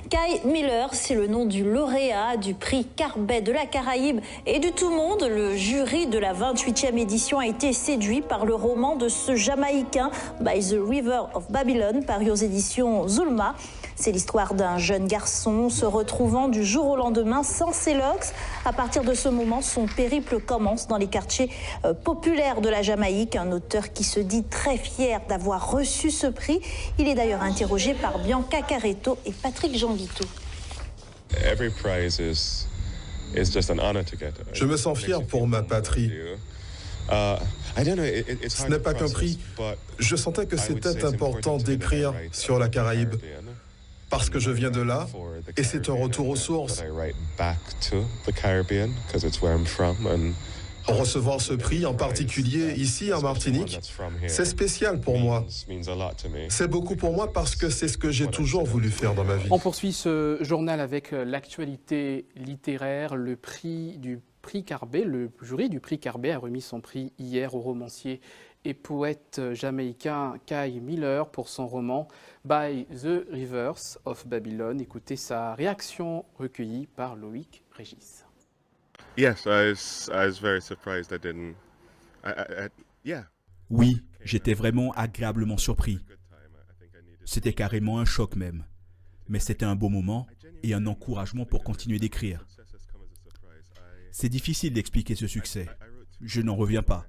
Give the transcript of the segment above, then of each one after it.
Kay Miller, c'est le nom du lauréat du prix Carbet de la Caraïbe et du tout monde. Le jury de la 28e édition a été séduit par le roman de ce Jamaïcain, By the River of Babylon, paru aux éditions Zulma. C'est l'histoire d'un jeune garçon se retrouvant du jour au lendemain sans ses locks. À partir de ce moment, son périple commence dans les quartiers populaires de la Jamaïque. Un auteur qui se dit très fier d'avoir reçu ce prix. Il est d'ailleurs interrogé par Bianca Carretto et Patrick Jeanvito. Je me sens fier pour ma patrie. Ce n'est pas qu'un prix. Je sentais que c'était important d'écrire sur la Caraïbe. Parce que je viens de là, et c'est un retour aux sources. Recevoir ce prix, en particulier ici en Martinique, c'est spécial pour moi. C'est beaucoup pour moi parce que c'est ce que j'ai toujours voulu faire dans ma vie. On poursuit ce journal avec l'actualité littéraire. Le prix Carbet, le jury du prix Carbet a remis son prix hier au romancier et poète jamaïcain Kay Miller pour son roman By the Rivers of Babylon. Écoutez sa réaction recueillie par Loïc Régis. Oui, j'étais vraiment agréablement surpris. C'était carrément un choc même. Mais c'était un beau moment et un encouragement pour continuer d'écrire. C'est difficile d'expliquer ce succès. Je n'en reviens pas.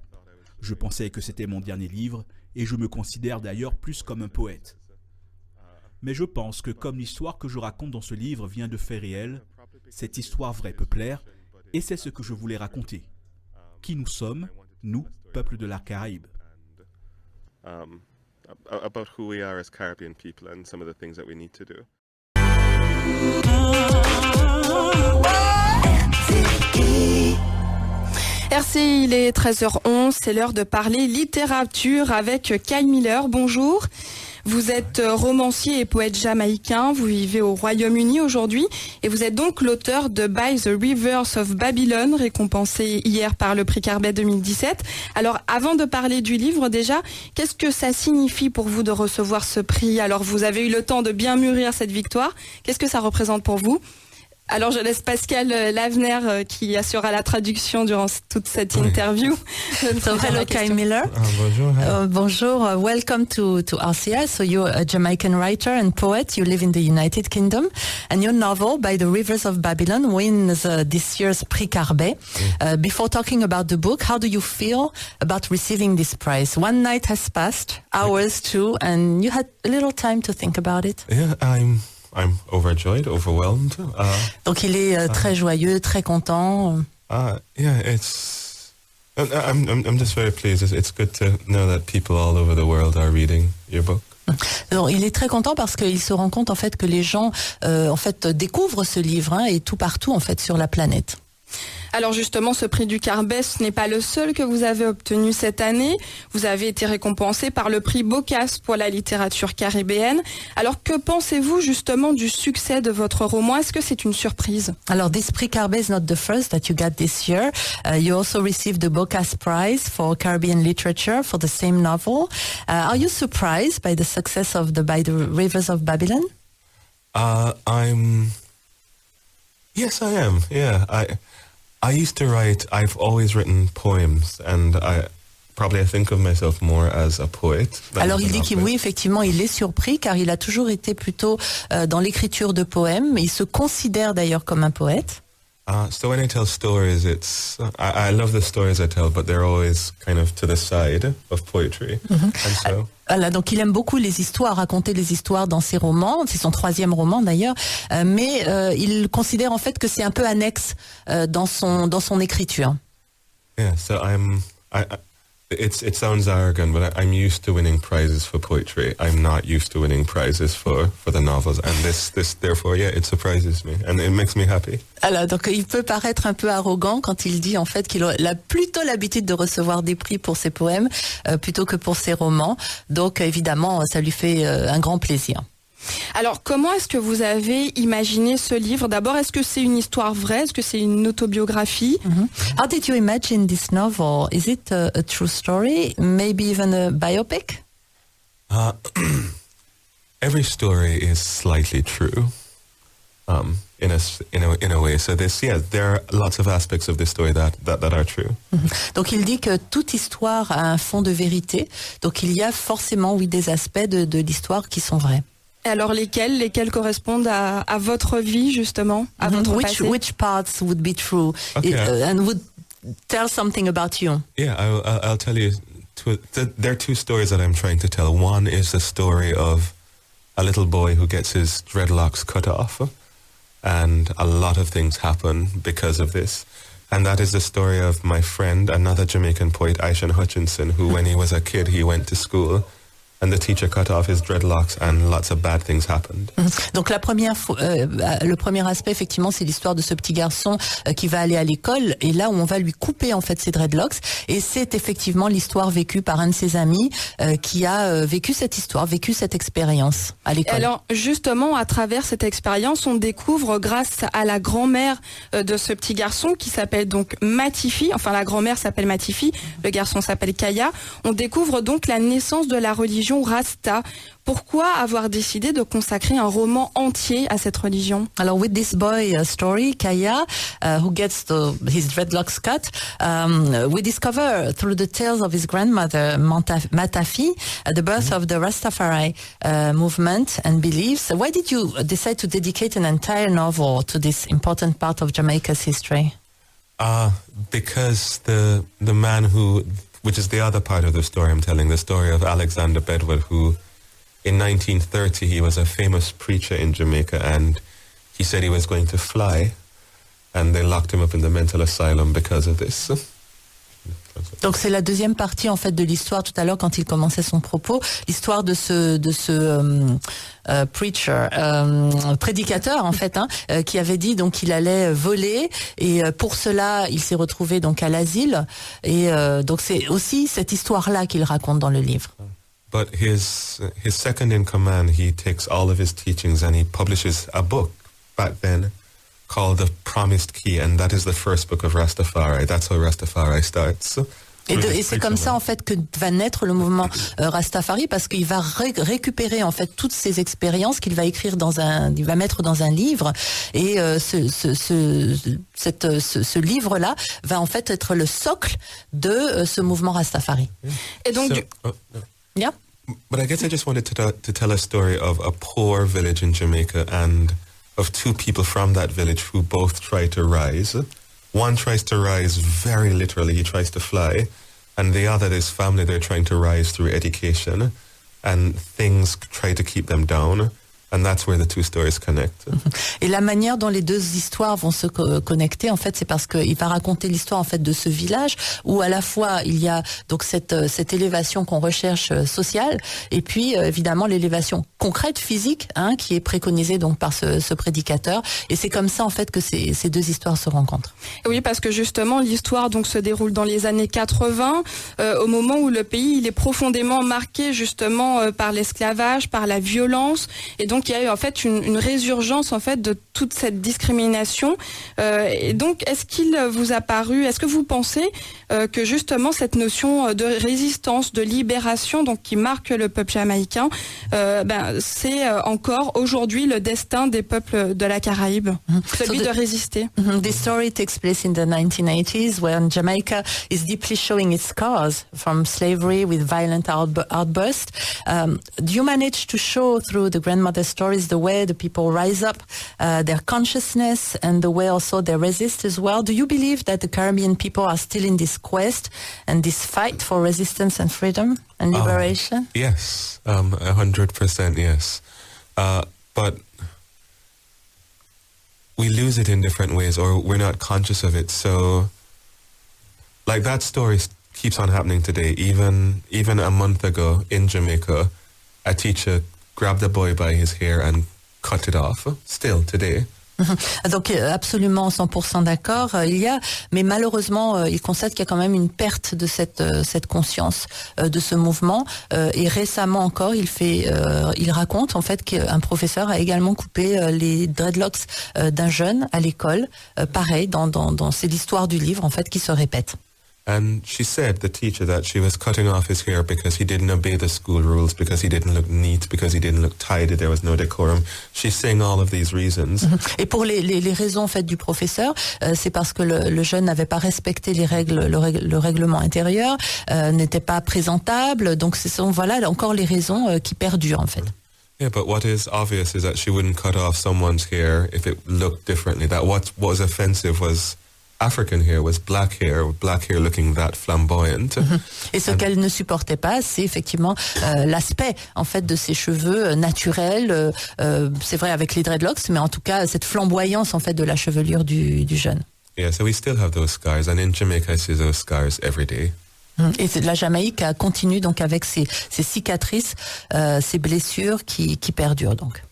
Je pensais que c'était mon dernier livre et je me considère d'ailleurs plus comme un poète. Mais je pense que comme l'histoire que je raconte dans ce livre vient de faits réels, cette histoire vraie peut plaire et c'est ce que je voulais raconter. Qui nous sommes, nous, peuple de la Caraïbe. About who we are as Caribbean people and some of the things that we need to do. RCI, il est 13h11, c'est l'heure de parler littérature avec Kay Miller. Bonjour. Vous êtes romancier et poète jamaïcain, vous vivez au Royaume-Uni aujourd'hui et vous êtes donc l'auteur de By the Rivers of Babylon, récompensé hier par le prix Carbet 2017. Alors avant de parler du livre déjà, qu'est-ce que ça signifie pour vous de recevoir ce prix? Alors vous avez eu le temps de bien mûrir cette victoire, qu'est-ce que ça représente pour vous? Alors je laisse Pascal Lavener qui assurera la traduction durant toute cette interview. So hello Kay Miller. Bonjour. Bonjour. Welcome to RCI. So you're a Jamaican writer and poet. You live in the United Kingdom, and your novel By the Rivers of Babylon wins this year's Prix Carbet. Before talking about the book, how do you feel about receiving this prize? One night has passed, hours too, and you had a little time to think about it. Yeah, I'm overjoyed, overwhelmed. Donc il est très joyeux, très content. Yeah, I'm just very pleased. It's good to know that people all over the world are reading your book. Alors, il est très content parce qu'il se rend compte en fait que les gens en fait découvrent ce livre et tout partout en fait sur la planète. Alors justement, ce prix du Carbet, ce n'est pas le seul que vous avez obtenu cette année. Vous avez été récompensé par le prix Bocas pour la littérature caribéenne. Alors que pensez-vous justement du succès de votre roman? Est-ce que c'est une surprise? Alors, this Prix Carbet is not the first that you got this year. You also received the Bocas Prize for Caribbean Literature for the same novel. Are you surprised by the success of By the Rivers of Babylon? Yes, I am. Yeah, I used to write. I've always written poems, and I think of myself more as a poet. Alors il dit que oui, effectivement, il est surpris car il a toujours été plutôt dans l'écriture de poèmes, mais il se considère d'ailleurs comme un poète. So when I tell stories, I love the stories I tell, but they're always kind of to the side of poetry. And so. Voilà, donc il aime beaucoup les histoires, raconter les histoires dans ses romans. C'est son 3e roman d'ailleurs, mais il considère en fait que c'est un peu annexe dans son écriture. Yeah, so it sounds arrogant, but I'm used to winning prizes for poetry. I'm not used to winning prizes for the novels, and this therefore, yeah, it surprises me and it makes me happy. Alors donc il peut paraître un peu arrogant quand il dit en fait qu'il a plutôt l'habitude de recevoir des prix pour ses poèmes plutôt que pour ses romans. Donc évidemment, ça lui fait un grand plaisir. Alors, comment est-ce que vous avez imaginé ce livre? D'abord, est-ce que c'est une histoire vraie? Est-ce que c'est une autobiographie? How did you imagine this novel? Is it a true story? Maybe even a biopic? Every story is slightly true. in a way. So there are lots of aspects of this story that are true. Donc il dit que toute histoire a un fond de vérité. Donc il y a forcément, oui, des aspects de l'histoire qui sont vrais. Alors lesquels correspondent à votre vie justement, à votre passé? Which parts would be true and would tell something about you? Yeah, I'll tell you. There are two stories that I'm trying to tell. One is the story of a little boy who gets his dreadlocks cut off, and a lot of things happen because of this. And that is the story of my friend, another Jamaican poet, Aishan Hutchinson, who when he was a kid, he went to school and the teacher cut off his dreadlocks and lots of bad things happened. Donc le premier aspect effectivement c'est l'histoire de ce petit garçon qui va aller à l'école et là où on va lui couper en fait ses dreadlocks et c'est effectivement l'histoire vécue par un de ses amis qui a vécu cette histoire, vécu cette expérience à l'école. Alors justement à travers cette expérience on découvre grâce à la grand-mère de ce petit garçon qui s'appelle donc Matifi, enfin la grand-mère s'appelle Matifi, le garçon s'appelle Kaya, on découvre donc la naissance de la religion Rasta. Pourquoi avoir décidé de consacrer un roman entier à cette religion? Alors, with this boy story, Kaya, who gets his dreadlocks cut, we discover through the tales of his grandmother, Matafi, the birth of the Rastafari movement and beliefs. Why did you decide to dedicate an entire novel to this important part of Jamaica's history? Because the man which is the other part of the story I'm telling, the story of Alexander Bedwell, who in 1930 he was a famous preacher in Jamaica and he said he was going to fly and they locked him up in the mental asylum because of this. Donc c'est la deuxième partie en fait de l'histoire tout à l'heure quand il commençait son propos, l'histoire de ce preacher, prédicateur en fait, qui avait dit donc qu'il allait voler et pour cela il s'est retrouvé donc à l'asile et donc c'est aussi cette histoire là qu'il raconte dans le livre. But his second in command, he takes all of his teachings and he publishes a book back then called The Promised Key, and that is the first book of Rastafari. That's how Rastafari starts. Et c'est comme ça en fait que va naître le mouvement Rastafari parce qu'il va récupérer en fait toutes ces expériences qu'il va écrire il va mettre dans un livre et ce livre-là va en fait être le socle de ce mouvement Rastafari. Et donc yeah. But I guess I just wanted to tell a story of a poor village in Jamaica and of two people from that village who both try to rise. One tries to rise very literally, he tries to fly, and the other, this family, they're trying to rise through education, and things try to keep them down. And that's where the two stories connect. Et la manière dont les deux histoires vont se connecter, en fait, c'est parce qu'il va raconter l'histoire en fait de ce village où à la fois il y a donc cette élévation qu'on recherche sociale et puis évidemment l'élévation concrète physique qui est préconisée donc par ce prédicateur. Et c'est comme ça en fait que ces deux histoires se rencontrent. Oui, parce que justement l'histoire donc se déroule dans les années 80, au moment où le pays il est profondément marqué justement par l'esclavage, par la violence et donc il y a eu en fait une résurgence en fait de toute cette discrimination. Et donc, est-ce que vous pensez que justement cette notion de résistance, de libération, donc qui marque le peuple jamaïcain, c'est encore aujourd'hui le destin des peuples de la Caraïbe, celui de résister. This story takes place in the 1980s when Jamaica is deeply showing its scars from slavery with violent outbursts. Do you manage to show through the grandmother's stories the way the people rise up, their consciousness, and the way also they resist as well? Do you believe that the Caribbean people are still in this quest and this fight for resistance and freedom and liberation? Yes, 100% yes. But we lose it in different ways or we're not conscious of it. So like that story keeps on happening today. Even a month ago in Jamaica, a teacher grabbed a boy by his hair and cut it off, still today. Donc absolument 100% d'accord. Mais malheureusement, il constate qu'il y a quand même une perte de cette conscience de ce mouvement. Et récemment encore, il raconte en fait qu'un professeur a également coupé les dreadlocks d'un jeune à l'école. Pareil, c'est l'histoire du livre en fait qui se répète. And she said, the teacher, that she was cutting off his hair because he didn't obey the school rules, because he didn't look neat, because he didn't look tidy, there was no decorum. She's saying all of these reasons. Et pour les raisons en fait du professeur, c'est parce que le jeune n'avait pas respecté les règles, le règlement intérieur, n'était pas présentable. Donc ce sont voilà encore les raisons qui perdurent en fait. Yeah, but what is obvious is that she wouldn't cut off someone's hair if it looked differently. That what was offensive was African hair, was black hair looking that flamboyant. Et ce qu'elle ne supportait pas, c'est effectivement l'aspect en fait de ses cheveux naturels. C'est vrai avec les dreadlocks, mais en tout cas cette flamboyance en fait de la chevelure du jeune. Yeah, so we still have those scars, and in Jamaica I see those scars every day. Et la Jamaïque continue donc avec ces cicatrices, ces blessures qui perdurent donc.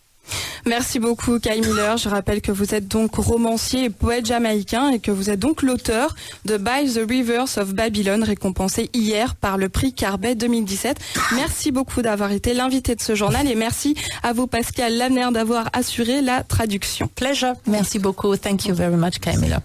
Merci beaucoup Kay Miller. Je rappelle que vous êtes donc romancier et poète jamaïcain et que vous êtes donc l'auteur de By the Rivers of Babylon, récompensé hier par le prix Carbet 2017. Merci beaucoup d'avoir été l'invité de ce journal et merci à vous Pascal Lanner d'avoir assuré la traduction. Pleasure. Merci beaucoup. Thank you very much Kay Miller.